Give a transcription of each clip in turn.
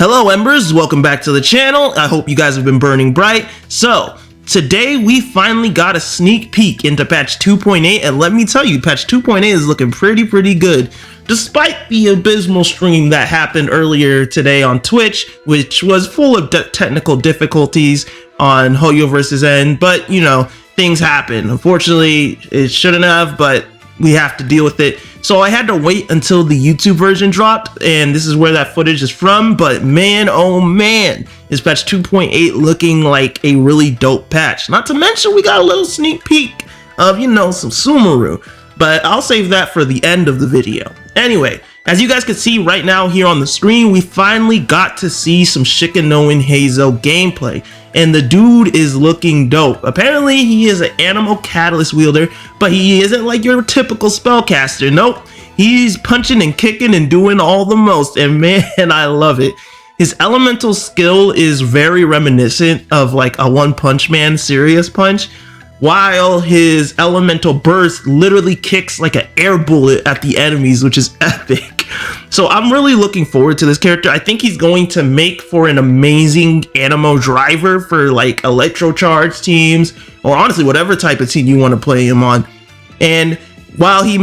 Hello Embers, welcome back to the channel. I hope you guys have been burning bright. So, today we finally got a sneak peek into patch 2.8, and let me tell you, patch 2.8 is looking pretty good. Despite the abysmal stream that happened earlier today on Twitch, which was full of technical difficulties on Hoyoverse's end, but you know, things happen. Unfortunately, it shouldn't have, but we have to deal with it. So I had to wait until the YouTube version dropped, and this is where that footage is from. But man, oh man, is patch 2.8 looking like a really dope patch. Not to mention we got a little sneak peek of, you know, some Sumeru, but I'll save that for the end of the video. Anyway, as you guys can see right now here on the screen, we finally got to see some Shikanoin Heizou gameplay, and the dude is looking dope. Apparently he is an animal catalyst wielder, but he isn't like your typical spellcaster. Nope, he's punching and kicking and doing all the most, and man, I love it. His elemental skill is very reminiscent of like a One Punch Man serious punch, while his elemental burst literally kicks like an air bullet at the enemies, which is epic. So I'm really looking forward to this character. I think he's going to make for an amazing animo driver for like electro charge teams, or honestly whatever type of team you want to play him on. And while he is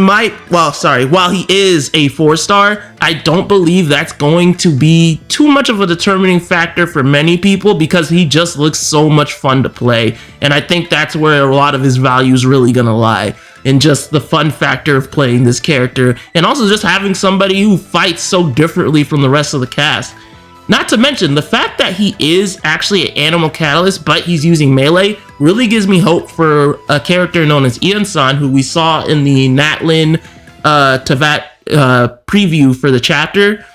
a 4-star, I don't believe that's going to be too much of a determining factor for many people, because he just looks so much fun to play. And I think that's where a lot of his value is really gonna lie, in just the fun factor of playing this character, and also just having somebody who fights so differently from the rest of the cast. Not to mention the fact that he is actually an animal catalyst, but he's using melee, really gives me hope for a character known as Ian-san, who we saw in the Natlin Teyvat preview for the chapter.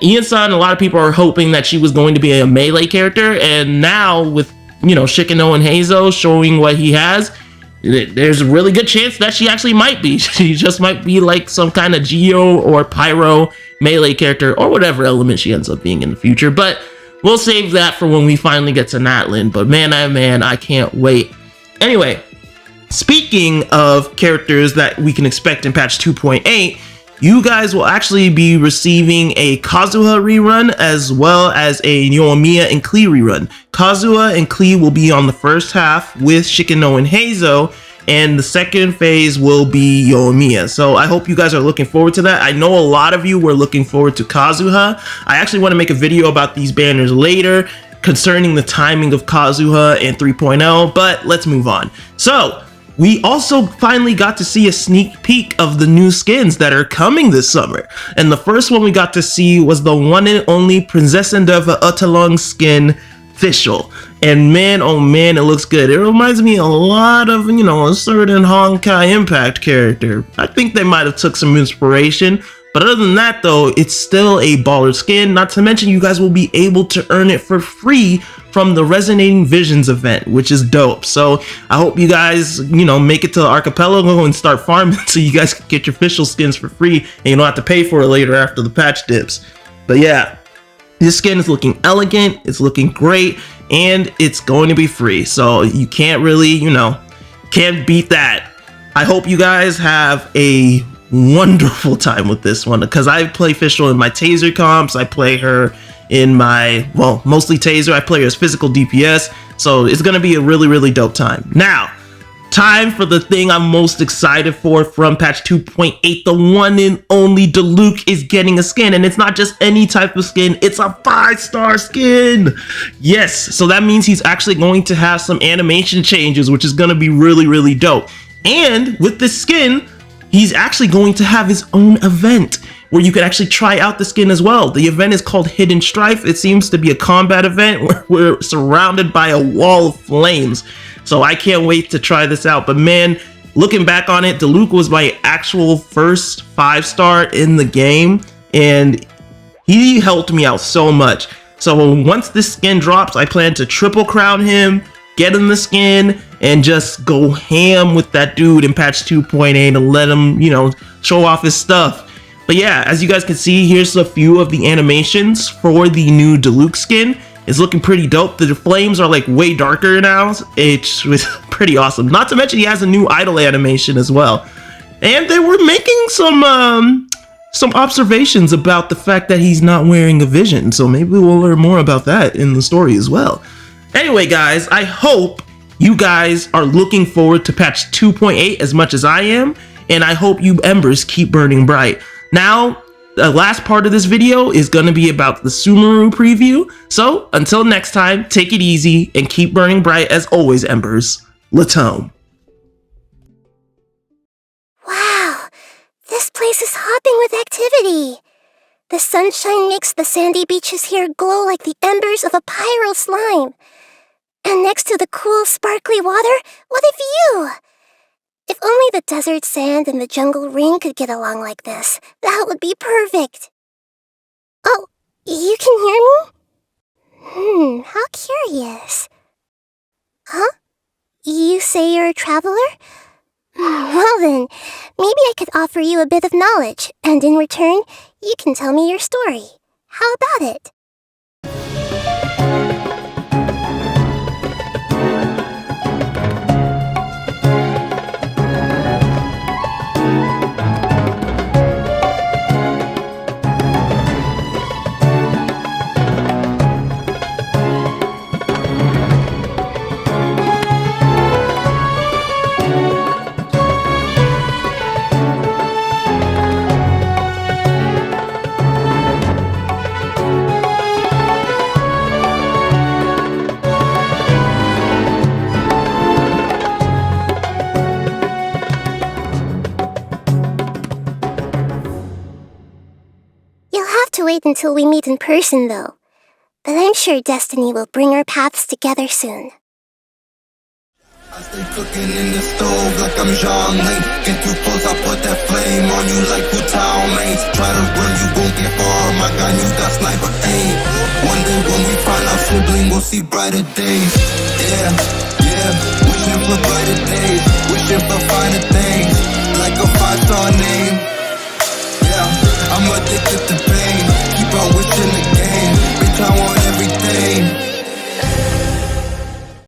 Ian-san, a lot of people are hoping that she was going to be a melee character, and now with, you know, Shikanoin Heizou showing what he has, there's a really good chance that she actually might be. She just might be like some kind of Geo or Pyro melee character, or whatever element she ends up being in the future. But we'll save that for when we finally get to Natlin. But man, oh man, I can't wait. Anyway, speaking of characters that we can expect in patch 2.8, you guys will actually be receiving a Kazuha rerun as well as a Yoimiya and Klee rerun. Kazuha and Klee will be on the first half with Shikanoin Heizou, and the second phase will be Yoimiya. So I hope you guys are looking forward to that. I know a lot of you were looking forward to Kazuha. I actually want to make a video about these banners later concerning the timing of Kazuha and 3.0, but let's move on. So we also finally got to see a sneak peek of the new skins that are coming this summer. And the first one we got to see was the one and only Prinzessin der Verurteilung skin, Fischl. And man, oh man, it looks good. It reminds me a lot of, you know, a certain Honkai Impact character. I think they might have took some inspiration. But other than that though, it's still a baller skin. Not to mention you guys will be able to earn it for free from the Resonating Visions event, which is dope. So I hope you guys, you know, make it to the archipelago and start farming so you guys can get your Fischl skins for free and you don't have to pay for it later after the patch dips. But yeah, this skin is looking elegant, it's looking great, and it's going to be free. So you can't really, you know, can't beat that. I hope you guys have a wonderful time with this one, because I play Fischl in my Taser comps. I play her in my, well, mostly Taser. I play her as physical DPS, so it's gonna be a really dope time. Now, time for the thing I'm most excited for from patch 2.8. The one and only Diluc is getting a skin, and it's not just any type of skin, it's a 5-star skin. Yes, so that means he's actually going to have some animation changes, which is gonna be really dope. And with this skin, he's actually going to have his own event where you can actually try out the skin as well. The event is called Hidden Strife. It seems to be a combat event where we're surrounded by a wall of flames. So I can't wait to try this out. But man, looking back on it, Diluc was my actual first 5-star in the game, and he helped me out so much. So once this skin drops, I plan to triple crown him, get him the skin, and just go ham with that dude in patch 2.8 and let him, you know, show off his stuff. But yeah, as you guys can see, here's a few of the animations for the new Diluc skin. It's looking pretty dope. The flames are like way darker now. It's pretty awesome. Not to mention he has a new idle animation as well. And they were making some some observations about the fact that he's not wearing a vision. So maybe we'll learn more about that in the story as well. Anyway, guys, I hope you guys are looking forward to patch 2.8 as much as I am, and I hope you embers keep burning bright. Now, the last part of this video is going to be about the Sumeru preview. So until next time, take it easy and keep burning bright as always, embers. Latom. Wow, this place is hopping with activity. The sunshine makes the sandy beaches here glow like the embers of a pyro slime. And next to the cool, sparkly water, what a view! If only the desert sand and the jungle ring could get along like this, that would be perfect. Oh, you can hear me? How curious. Huh? You say you're a traveler? Well then, maybe I could offer you a bit of knowledge, and in return, you can tell me your story. How about it? Wait until we meet in person, though. But I'm sure destiny will bring our paths together soon. I stay cooking in the stove like I'm Jean Lane. Get too close, I put that flame on you like Wu-Tao mains. Try to run, you won't get far. My gun, you got sniper aim. One day when we find our sibling, we'll see brighter days. Yeah, yeah, wishing for brighter days. Wishing for finer things, like a 5-star name. Yeah, I'm addicted to pain. Keep on wishing